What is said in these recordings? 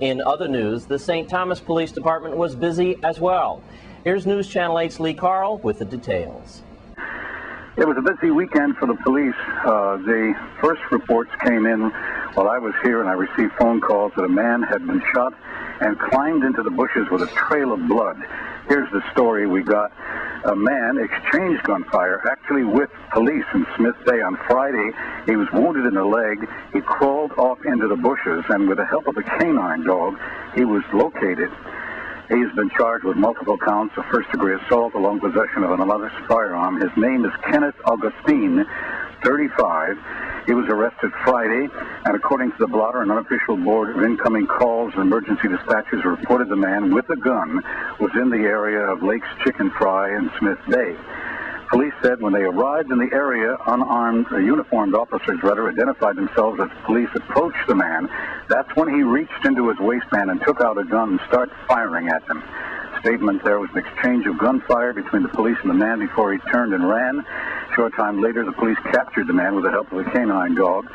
In other news, the St. Thomas Police Department was busy as well. Here's News Channel 8's Lee Carl with the details. It was a busy weekend for the police. The first reports came in while I was here, and I received phone calls that a man had been shot and climbed into the bushes with a trail of blood. Here's the story we got. A man exchanged gunfire, actually with police in Smith Bay on Friday. He was wounded in the leg. He crawled off into the bushes, and with the help of a canine dog, he was located. He has been charged with multiple counts of first-degree assault along possession of another firearm. His name is Kenneth Augustine, 35. He was arrested Friday, and according to the blotter, an unofficial board of incoming calls and emergency dispatches reported the man with a gun was in the area of Lake's Chicken Fry in Smith Bay. Police said when they arrived in the area, uniformed officers identified themselves as police, approached the man. That's when he reached into his waistband and took out a gun and started firing at them. Statement: there was an exchange of gunfire between the police and the man before he turned and ran. Short time later, the police captured the man with the help of a canine dog,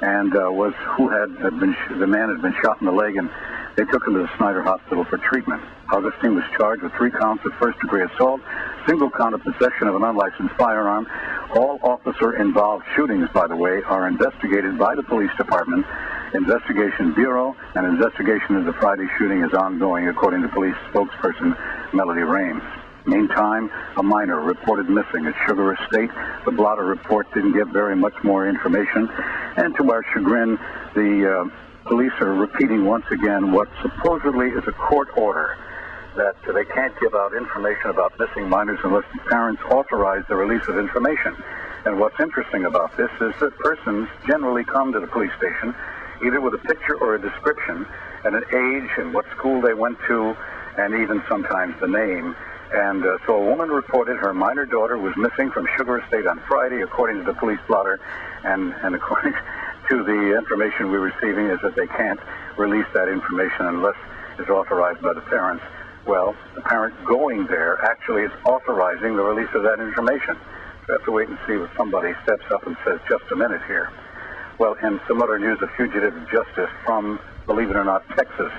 and the man had been shot in the leg, and they took him to the Snyder Hospital for treatment. Augustine was charged with 3 counts of first-degree assault, single count of possession of an unlicensed firearm. All officer-involved shootings, by the way, are investigated by the police department, Investigation Bureau, and investigation into the Friday shooting is ongoing, according to police spokesperson Melody Rames. Meantime, a minor reported missing at Sugar Estate. The blotter report didn't give very much more information, and to our chagrin, the police are repeating once again what supposedly is a court order, that they can't give out information about missing minors unless the parents authorize the release of information. And what's interesting about this is that persons generally come to the police station either with a picture or a description and an age and what school they went to, and even sometimes the name. And so a woman reported her minor daughter was missing from Sugar Estate on Friday, according to the police blotter, and according to the information we're receiving is that they can't release that information unless it's authorized by the parents. Well, the parent going there actually is authorizing the release of that information. So we have to wait and see if somebody steps up and says, just a minute here. Well, in some other news, a fugitive justice from, believe it or not, Texas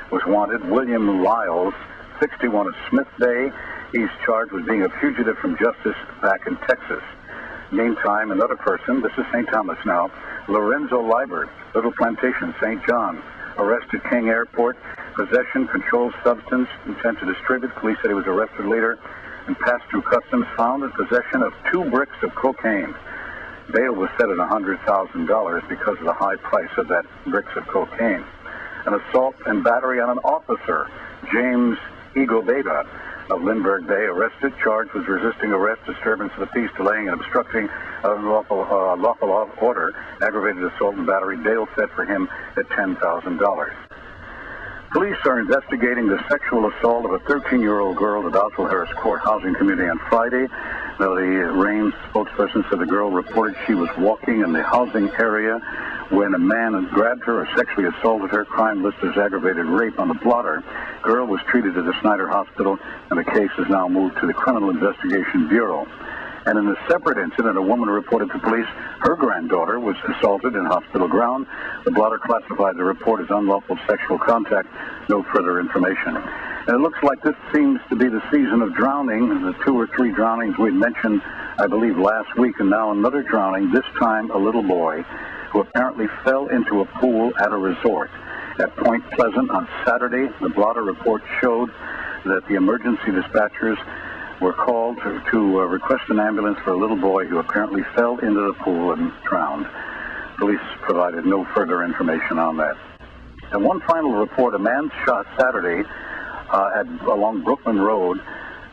was wanted. William Lyles, 61 of Smith Bay. He's charged with being a fugitive from justice back in Texas. Meantime, another person, this is St. Thomas now, Lorenzo Liebert, Little Plantation, St. John, arrested King Airport, possession, controlled substance, intent to distribute. Police said he was arrested later and passed through customs, found in possession of 2 bricks of cocaine. Bail was set at $100,000 because of the high price of that bricks of cocaine. An assault and battery on an officer, James Igobeda of Lindbergh Bay, arrested, charged with resisting arrest, disturbance of the peace, delaying and obstructing lawful order, aggravated assault and battery. Bail set for him at $10,000. Police are investigating the sexual assault of a 13-year-old girl at Oswald Harris Court Housing Community on Friday. Now, the Raines spokesperson said the girl reported she was walking in the housing area when a man grabbed her or sexually assaulted her. Crime listed as aggravated rape on the blotter. Girl was treated at the Snyder Hospital, and the case is now moved to the Criminal Investigation Bureau. And in a separate incident, a woman reported to police her granddaughter was assaulted in hospital ground. The blotter classified the report as unlawful sexual contact. No further information. And it looks like this seems to be the season of drowning. The 2 or 3 drownings we mentioned, I believe, last week, and now another drowning, this time a little boy who apparently fell into a pool at a resort at Point Pleasant on Saturday. The blotter report showed that the emergency dispatchers were called to request an ambulance for a little boy who apparently fell into the pool and drowned. Police provided no further information on that. And one final report, a man shot Saturday along Brookman Road.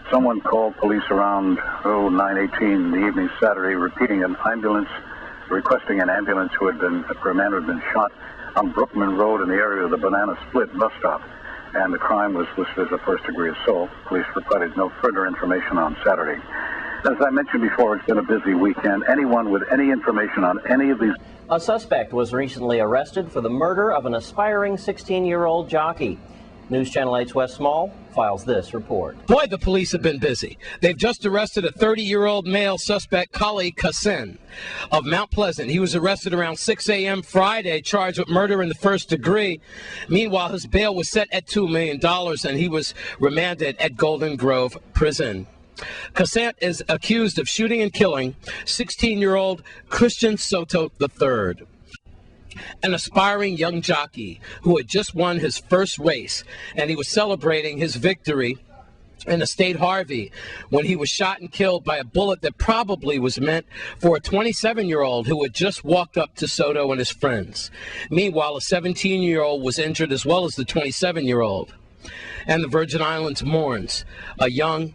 Someone called police around 9:18 in the evening Saturday, requesting an ambulance for a man who had been shot on Brookman Road in the area of the Banana Split bus stop. And the crime was listed as a first-degree assault. Police provided no further information on Saturday. As I mentioned before, it's been a busy weekend. Anyone with any information on any of these... A suspect was recently arrested for the murder of an aspiring 16-year-old jockey. News Channel 8's Wes Small files this report. Boy, the police have been busy. They've just arrested a 30-year-old male suspect, Kali Kassin, of Mount Pleasant. He was arrested around 6 a.m. Friday, charged with murder in the first degree. Meanwhile, his bail was set at $2 million, and he was remanded at Golden Grove Prison. Kassin is accused of shooting and killing 16-year-old Christian Soto III, an aspiring young jockey who had just won his first race, and he was celebrating his victory in the State Harvey when he was shot and killed by a bullet that probably was meant for a 27-year-old who had just walked up to Soto and his friends. Meanwhile, a 17-year-old was injured as well as the 27-year-old. And the Virgin Islands mourns a young,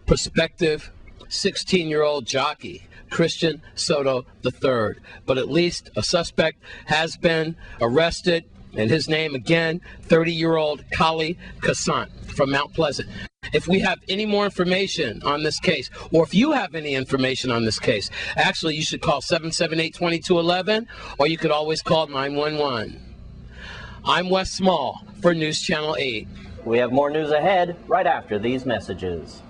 prospective 16-year-old jockey, Christian Soto III. But at least a suspect has been arrested, and his name again, 30-year-old Kali Kassin from Mount Pleasant. If we have any more information on this case, or if you have any information on this case, actually you should call 778-2211, or you could always call 911. I'm Wes Small for News Channel 8. We have more news ahead right after these messages.